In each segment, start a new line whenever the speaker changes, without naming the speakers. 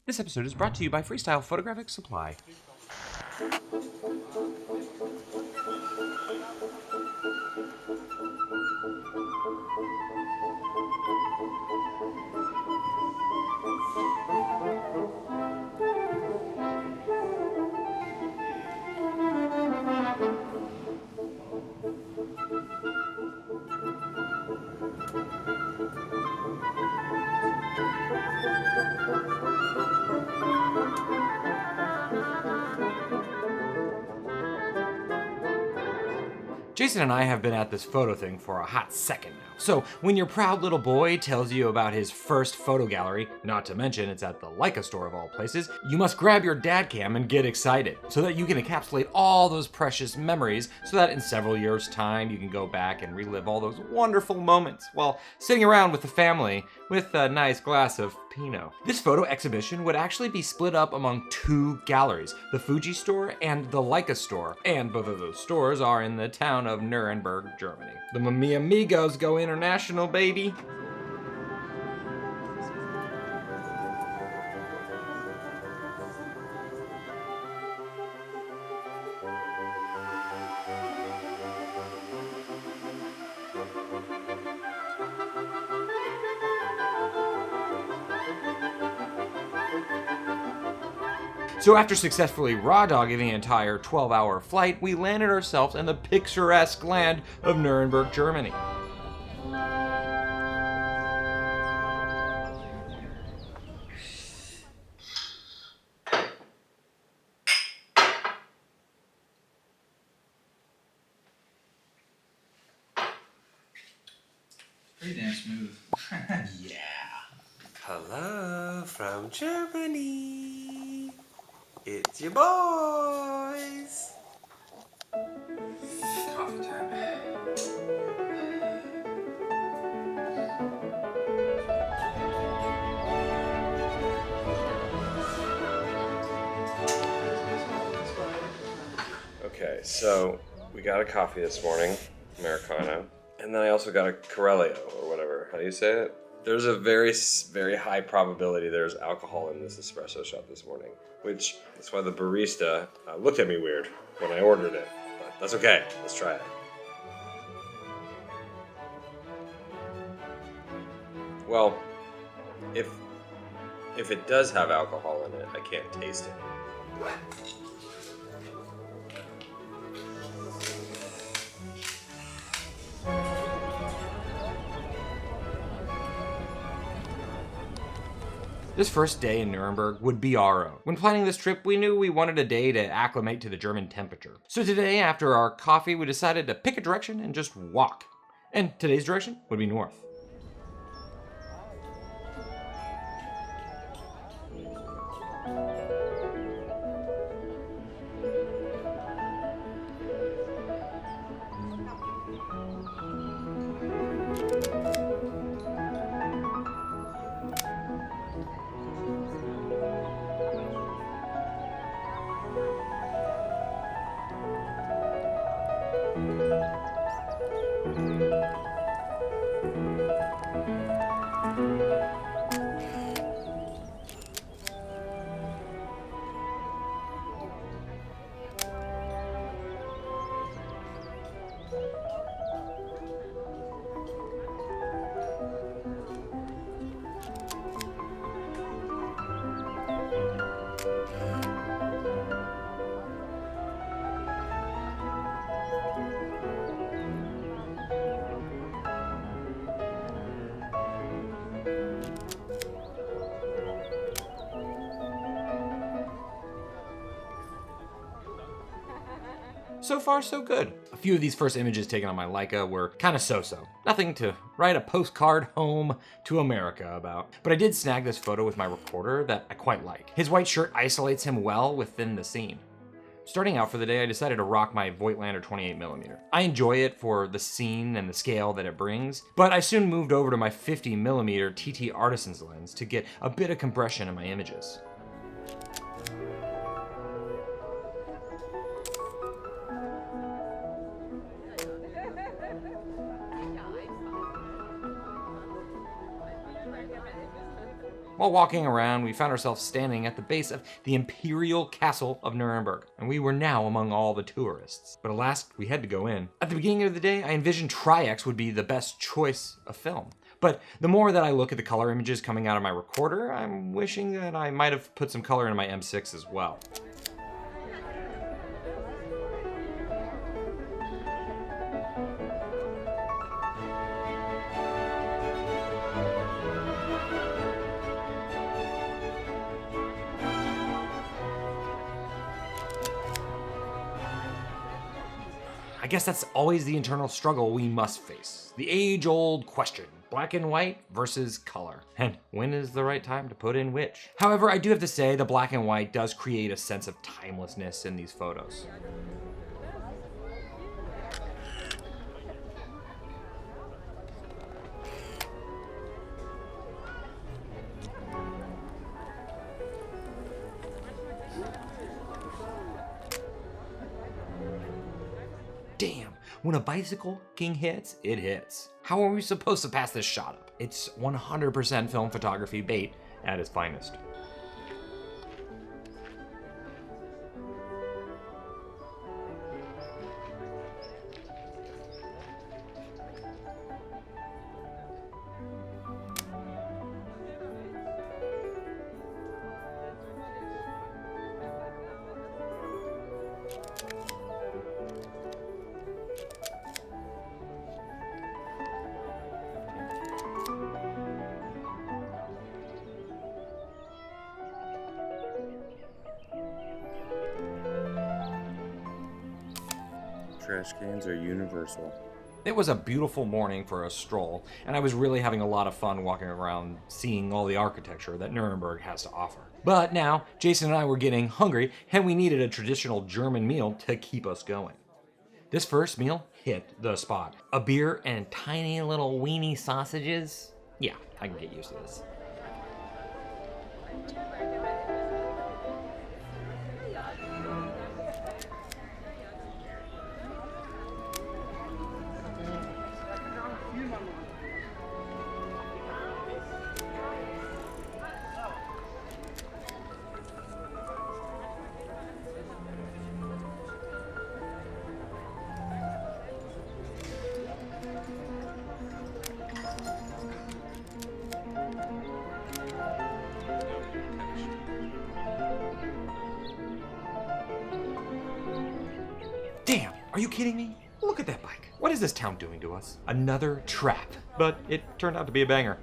This episode is brought to you by Freestyle Photographic Supply. Jason and I have been at this photo thing for a hot second now. So when your proud little boy tells you about his first photo gallery, not to mention it's at the Leica store of all places, you must grab your dad cam and get excited so that you can encapsulate all those precious memories so that in several years' time you can go back and relive all those wonderful moments while sitting around with the family with a nice glass of Pinot. This photo exhibition would actually be split up among two galleries, the Fuji store and the Leica store, and both of those stores are in the town of Nurenberg, Germany. The Mamiya amigos go international, baby. So after successfully raw dogging the entire 12-hour flight, we landed ourselves in the picturesque land of Nurenberg, Germany.
Pretty damn smooth.
Yeah. Hello from Germany. It's your boys.
Coffee time.
Okay, so we got a coffee this morning, Americano, and then I also got a Corelio, or whatever. How do you say it? There's a very, very high probability there's alcohol in this espresso shot this morning, which that's why the barista looked at me weird when I ordered it. But that's okay. Let's try it. Well, if it does have alcohol in it, I can't taste it.
This first day in Nuremberg would be our own. When planning this trip, we knew we wanted a day to acclimate to the German temperature. So today, after our coffee, we decided to pick a direction and just walk. And today's direction would be north. So far, so good. A few of these first images taken on my Leica were kind of so-so. Nothing to write a postcard home to America about. But I did snag this photo with my recorder that I quite like. His white shirt isolates him well within the scene. Starting out for the day, I decided to rock my Voigtlander 28mm. I enjoy it for the scene and the scale that it brings, but I soon moved over to my 50mm TT Artisan's lens to get a bit of compression in my images. While walking around, we found ourselves standing at the base of the Imperial Castle of Nuremberg, and we were now among all the tourists. But alas, we had to go in. At the beginning of the day, I envisioned Tri-X would be the best choice of film. But the more that I look at the color images coming out of my recorder, I'm wishing that I might have put some color into my M6 as well. I guess that's always the internal struggle we must face. The age-old question, black and white versus color. And when is the right time to put in which? However, I do have to say the black and white does create a sense of timelessness in these photos. Damn, when a bicycle king hits, it hits. How are we supposed to pass this shot up? It's 100% film photography bait at its finest.
Trash cans are universal.
It was a beautiful morning for a stroll, and I was really having a lot of fun walking around seeing all the architecture that Nuremberg has to offer. But now, Jason and I were getting hungry, and we needed a traditional German meal to keep us going. This first meal hit the spot. A beer and tiny little weenie sausages. Yeah, I can get used to this. Damn, are you kidding me? Look at that bike. What is this town doing to us? Another trap. But it turned out to be a banger.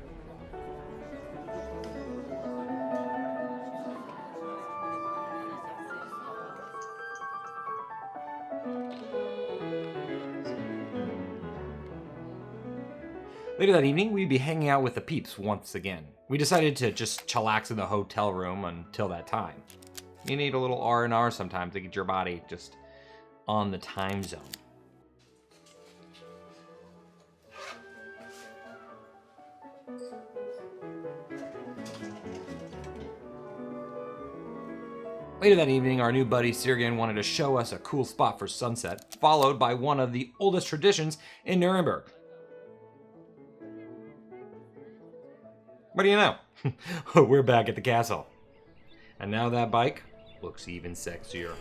Later that evening, we'd be hanging out with the peeps once again. We decided to just chillax in the hotel room until that time. You need a little R&R sometimes to get your body just on the time zone. Later that evening, our new buddy Sergen wanted to show us a cool spot for sunset, followed by one of the oldest traditions in Nuremberg. What do you know? We're back at the castle. And now that bike looks even sexier.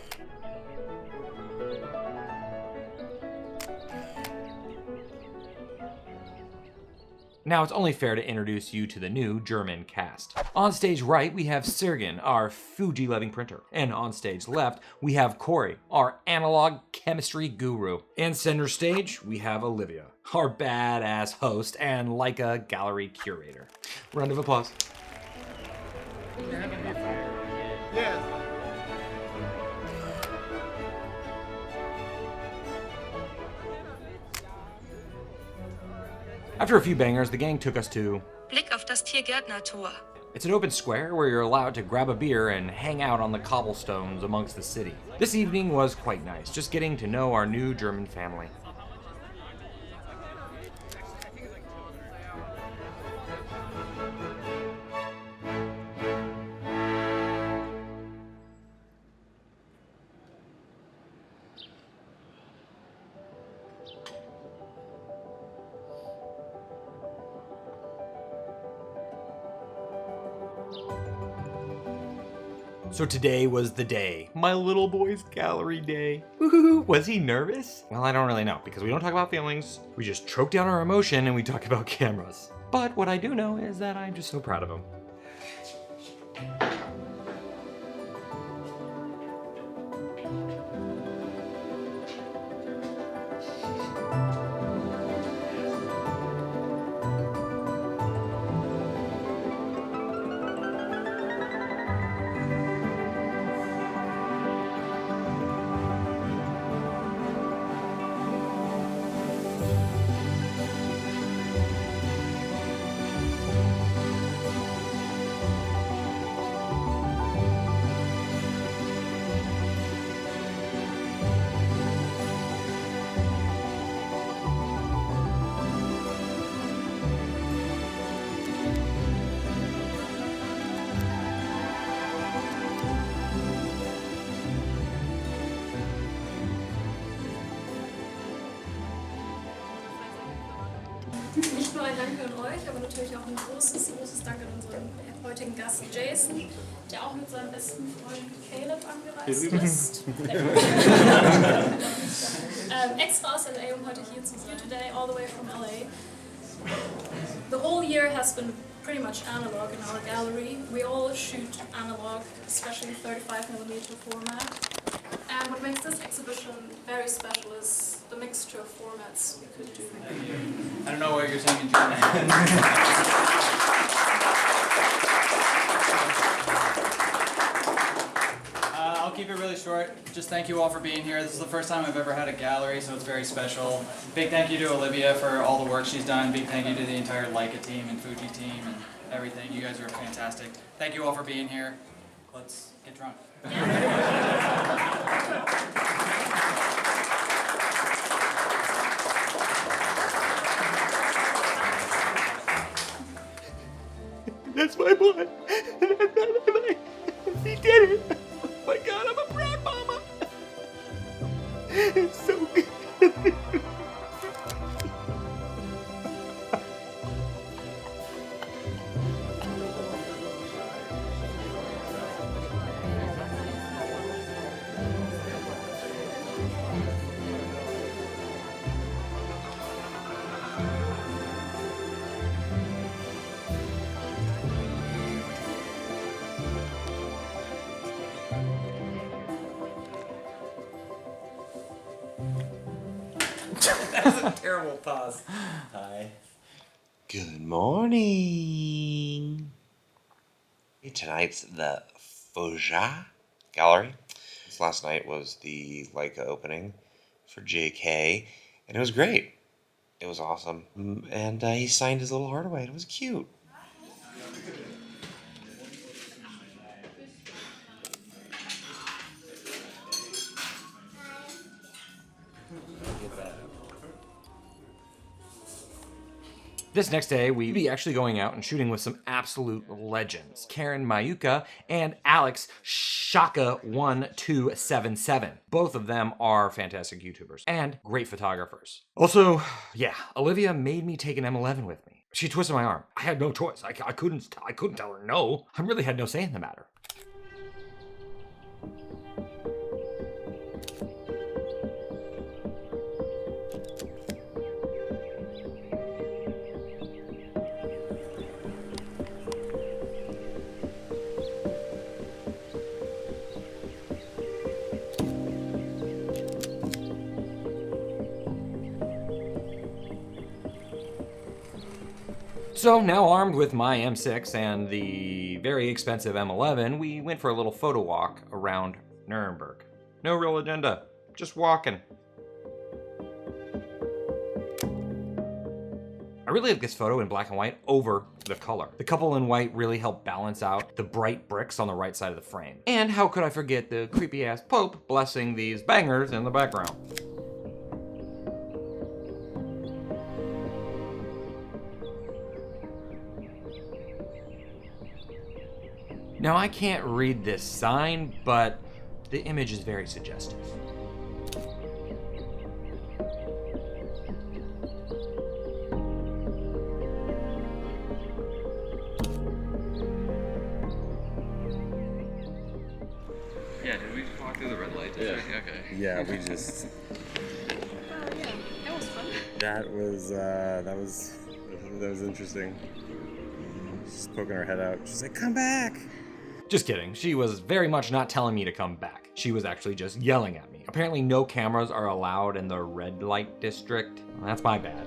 Now it's only fair to introduce you to the new German cast. On stage right, we have Sergen, our Fuji loving printer. And on stage left, we have Corey, our analog chemistry guru. And center stage, we have Olivia, our badass host and Leica gallery curator. Round of applause.
Yes.
After a few bangers, the gang took us to
Blick auf das Tiergärtnertor.
It's an open square where you're allowed to grab a beer and hang out on the cobblestones amongst the city. This evening was quite nice, just getting to know our new German family. So today was the day. My little boy's gallery day. Woohoo! Was he nervous? Well, I don't really know because we don't talk about feelings. We just choke down our emotion and we talk about cameras. But what I do know is that I'm just so proud of him.
Nicht nur ein Danke an euch, aber natürlich auch ein großes Dank an unseren heutigen Gast Jason, der auch mit seinem besten Freund Caleb angereist ist. Extra aus LA, um heute hier zu sein. Today, all the way from LA. The whole year has been pretty much analog in our gallery. We all shoot analog, especially 35mm format. And what makes this exhibition very special is the mixture of formats we could do.
I don't know what you're saying in German. I'll keep it really short. Just thank you all for being here. This is the first time I've ever had a gallery, so it's very special. Big thank you to Olivia for all the work she's done. Big thank you to the entire Leica team and Fuji team and everything. You guys are fantastic. Thank you all for being here. Let's get drunk.
That's my boy. He did it. Oh my God, I'm a proud mama. It's so good.
That's a terrible pause. Hi.
Good morning. Tonight's the Fuji gallery. This last night was the Leica opening for JK, and it was great. It was awesome. And he signed his little heart away. It was cute.
This next day, we'll be actually going out and shooting with some absolute legends. Karen Mayuka and Alex Shaka1277. Both of them are fantastic YouTubers and great photographers. Also, yeah, Olivia made me take an M11 with me. She twisted my arm. I had no choice. I couldn't tell her no. I really had no say in the matter. So now armed with my M6 and the very expensive M11, we went for a little photo walk around Nurenberg. No real agenda, just walking. I really like this photo in black and white over the color. The couple in white really help balance out the bright bricks on the right side of the frame. And how could I forget the creepy ass Pope blessing these bangers in the background? Now I can't read this sign, but the image is very suggestive.
Yeah, did we walk through the red light district? Yeah. Okay.
Yeah, we just.
Yeah, that was fun.
That was interesting. She's poking her head out. She's like, "Come back!"
Just kidding. She was very much not telling me to come back. She was actually just yelling at me. Apparently no cameras are allowed in the red light district. Well, that's my bad.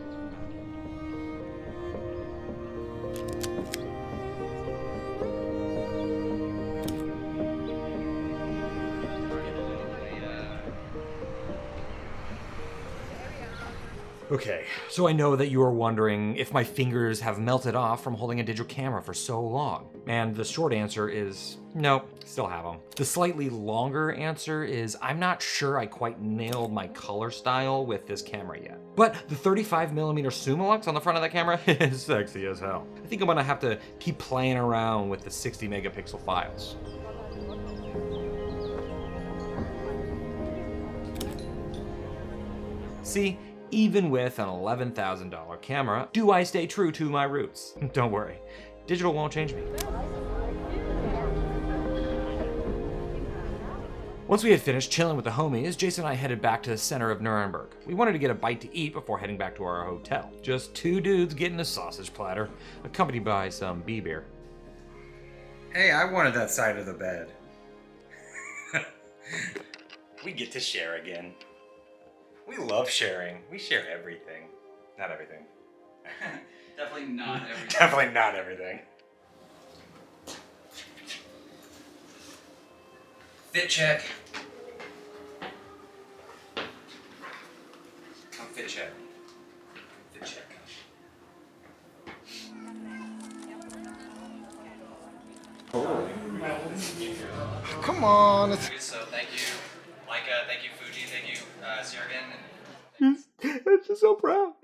Okay, so I know that you are wondering if my fingers have melted off from holding a digital camera for so long. And the short answer is nope, still have them. The slightly longer answer is I'm not sure I quite nailed my color style with this camera yet. But the 35mm Summilux on the front of that camera is sexy as hell. I think I'm gonna have to keep playing around with the 60 megapixel files. See? Even with an $11,000 camera, do I stay true to my roots? Don't worry, digital won't change me. Once we had finished chilling with the homies, Jason and I headed back to the center of Nurenberg. We wanted to get a bite to eat before heading back to our hotel. Just two dudes getting a sausage platter, accompanied by some beer.
Hey, I wanted that side of the bed. We get to share again. We love sharing. We share everything. Not everything.
Definitely not everything.
Definitely not everything.
Fit check. Come fit check. Fit check.
Come on. It's
So thank you, Leica, thank you, Fuji, thank you, Sergen.
I'm just so proud.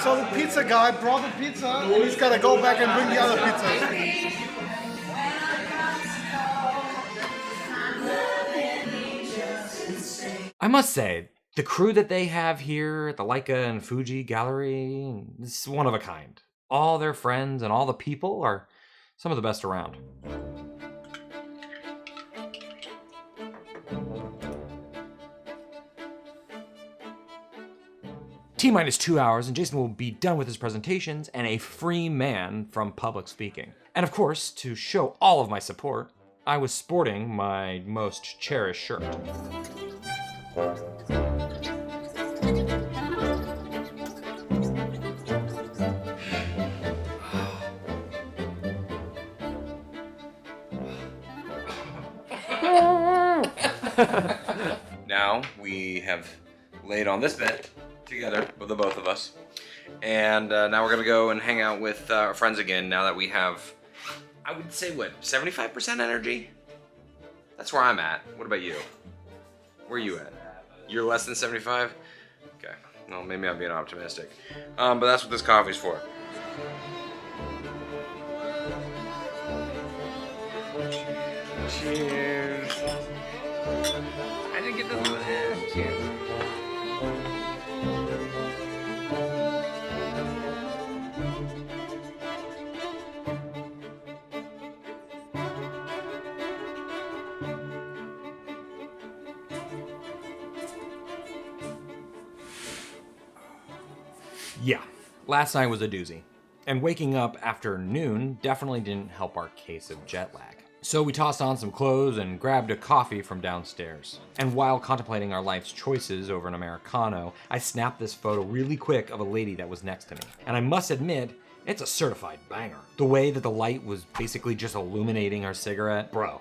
so the pizza guy brought the pizza and he's gotta go back and bring the other pizza.
I must say, the crew that they have here at the Leica and Fuji gallery is one of a kind. All their friends and all the people are some of the best around. T-minus 2 hours and Jason will be done with his presentations and a free man from public speaking. And of course, to show all of my support, I was sporting my most cherished shirt.
Now we have laid on this bed together with the both of us, and now we're gonna go and hang out with our friends again. Now that we have, I would say, what, 75% energy? That's where I'm at. What about you? Where are you at? You're less than 75? Okay. Well, maybe I'm being optimistic. But that's what this coffee's for. Cheers. I didn't get this one. Cheers.
Yeah, last night was a doozy. And waking up after noon definitely didn't help our case of jet lag. So we tossed on some clothes and grabbed a coffee from downstairs. And while contemplating our life's choices over an Americano, I snapped this photo really quick of a lady that was next to me. And I must admit, it's a certified banger. The way that the light was basically just illuminating her cigarette, bro.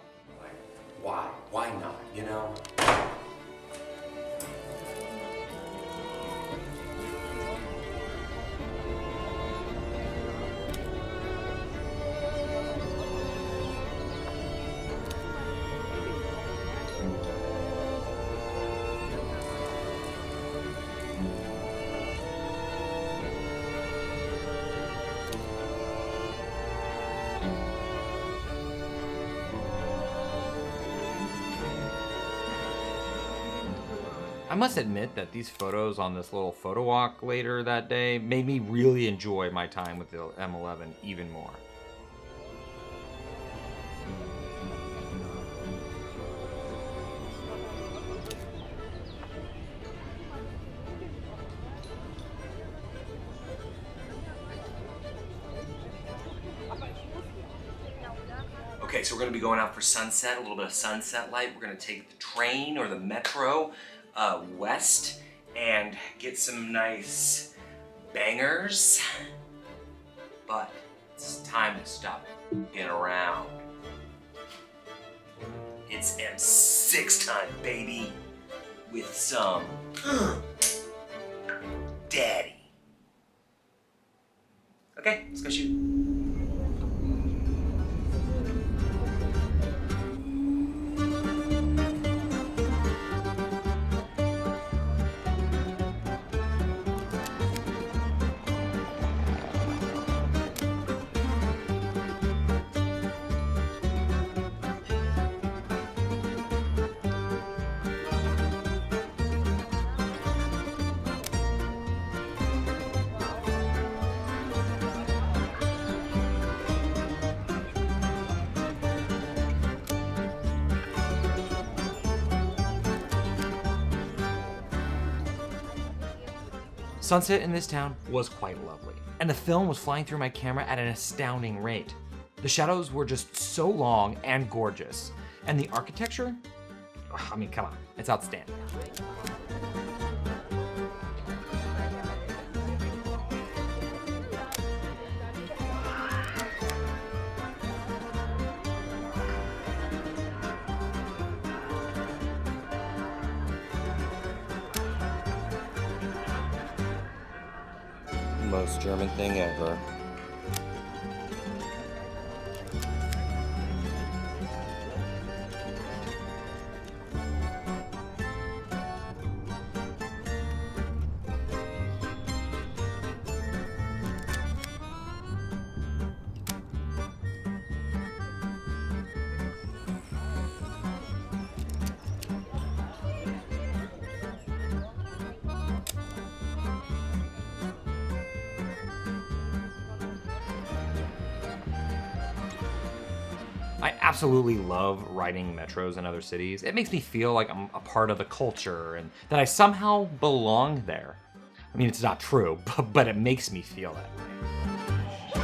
Why? Why not? You know?
I must admit that these photos on this little photo walk later that day made me really enjoy my time with the M11 even more. Okay, so we're gonna be going out for sunset, a little bit of sunset light. We're gonna take the train or the metro west and get some nice bangers. But it's time to stop getting around. It's M6 time, baby, with some daddy. Okay, let's go shoot. Sunset in this town was quite lovely, and the film was flying through my camera at an astounding rate. The shadows were just so long and gorgeous, and the architecture, I mean, come on, it's outstanding. Most German thing ever. I absolutely love riding metros in other cities. It makes me feel like I'm a part of the culture and that I somehow belong there. I mean, it's not true, but it makes me feel that way.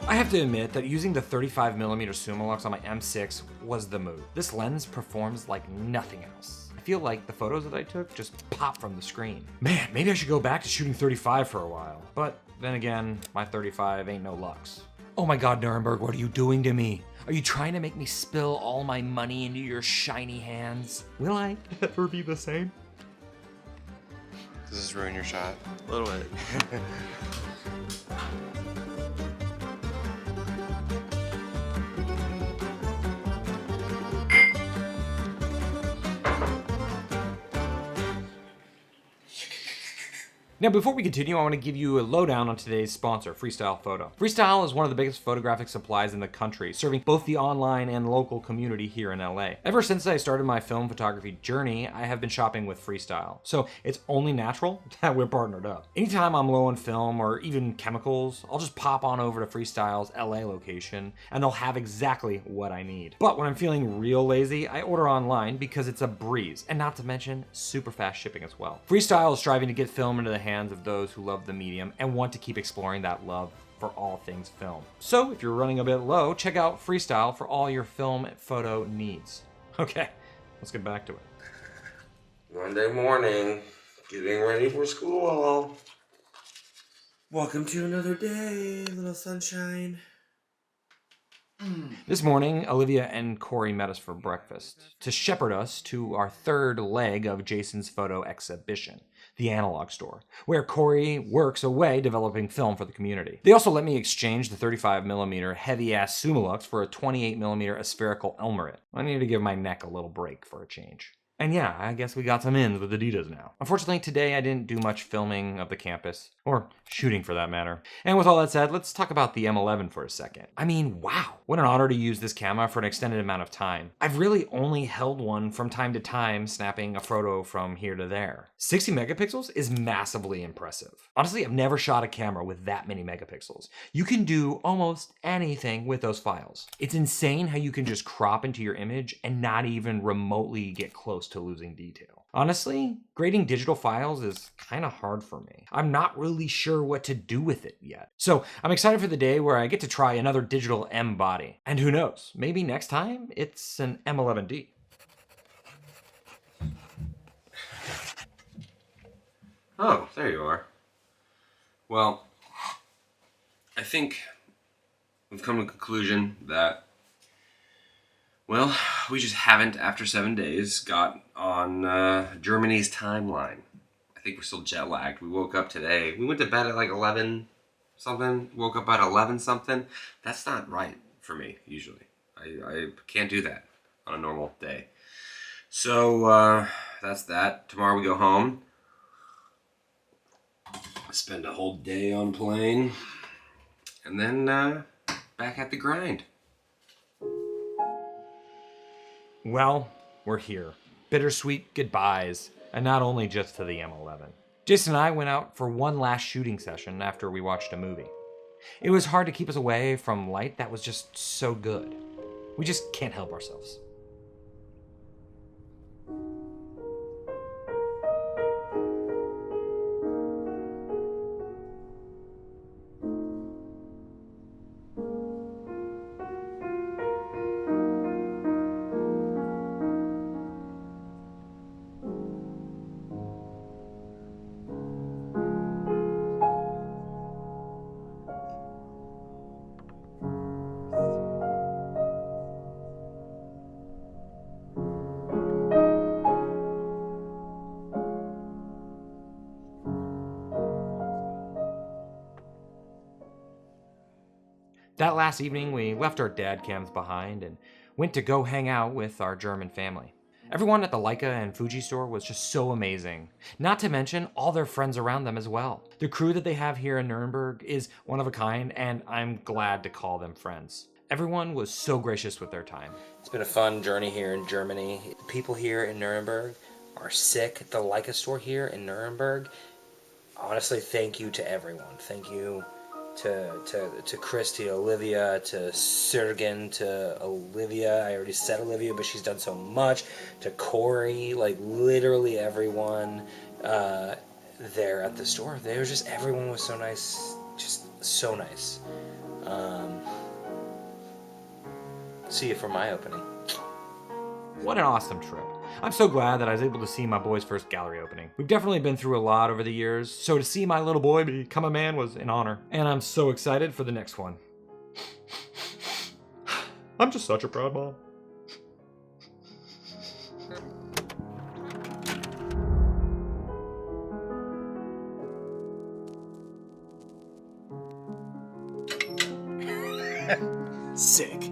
I have to admit that using the 35mm Sooooooo on my M6 was the move. This lens performs like nothing else. I feel like the photos that I took just pop from the screen. Man, maybe I should go back to shooting 35 for a while. But then again, my 35 ain't no Lux. Oh my God, Nurenberg, what are you doing to me? Are you trying to make me spill all my money into your shiny hands? Will I ever be the same?
Does this ruin your shot?
A little bit. Now, before we continue, I want to give you a lowdown on today's sponsor, Freestyle Photo. Freestyle is one of the biggest photographic supplies in the country, serving both the online and local community here in LA. Ever since I started my film photography journey, I have been shopping with Freestyle, so it's only natural that we're partnered up. Anytime I'm low on film or even chemicals, I'll just pop on over to Freestyle's LA location, and they'll have exactly what I need. But when I'm feeling real lazy, I order online because it's a breeze, and not to mention super fast shipping as well. Freestyle is striving to get film into the hands of those who love the medium and want to keep exploring that love for all things film. So if you're running a bit low, check out Freestyle for all your film photo needs. Okay, let's get back to it.
Monday morning, getting ready for school. Welcome to another day, little sunshine.
This morning, Olivia and Corey met us for breakfast to shepherd us to our third leg of Jason's photo exhibition, the analog store, where Corey works away developing film for the community. They also let me exchange the 35mm heavy-ass Sooooooo for a 28mm aspherical Elmerit. I needed to give my neck a little break for a change. And yeah, I guess we got some ins with Adidas now. Unfortunately, today I didn't do much filming of the campus, or shooting for that matter. And with all that said, let's talk about the M11 for a second. I mean, wow, what an honor to use this camera for an extended amount of time. I've really only held one from time to time, snapping a photo from here to there. 60 megapixels is massively impressive. Honestly, I've never shot a camera with that many megapixels. You can do almost anything with those files. It's insane how you can just crop into your image and not even remotely get close to losing detail. Honestly, grading digital files is kind of hard for me. I'm not really sure what to do with it yet. So I'm excited for the day where I get to try another digital M body. And who knows, maybe next time it's an M11D.
Oh, there you are. Well, I think we've come to the conclusion that, well, we just haven't, after 7 days, got on Germany's timeline. I think we're still jet lagged. We woke up today. We went to bed at like 11 something, woke up at 11 something. That's not right for me, usually. I can't do that on a normal day. So, that's that. Tomorrow we go home. Spend a whole day on plane. And then, back at the grind.
Well, we're here. Bittersweet goodbyes, and not only just to the M11. Jason and I went out for one last shooting session after we watched a movie. It was hard to keep us away from light that was just so good. We just can't help ourselves. That last evening, we left our dad cams behind and went to go hang out with our German family. Everyone at the Leica and Fuji store was just so amazing. Not to mention all their friends around them as well. The crew that they have here in Nuremberg is one of a kind, and I'm glad to call them friends. Everyone was so gracious with their time.
It's been a fun journey here in Germany. The people here in Nuremberg are sick. The Leica store here in Nuremberg, honestly, thank you to everyone. Thank you to Christy, Olivia, to Sergen, to Olivia. I already said Olivia, but she's done so much. To Corey, like literally everyone there at the store. They were just, everyone was so nice, just so nice. See you for my opening.
What an awesome trip. I'm so glad that I was able to see my boy's first gallery opening. We've definitely been through a lot over the years, so to see my little boy become a man was an honor. And I'm so excited for the next one. I'm just such a proud mom.
Sick.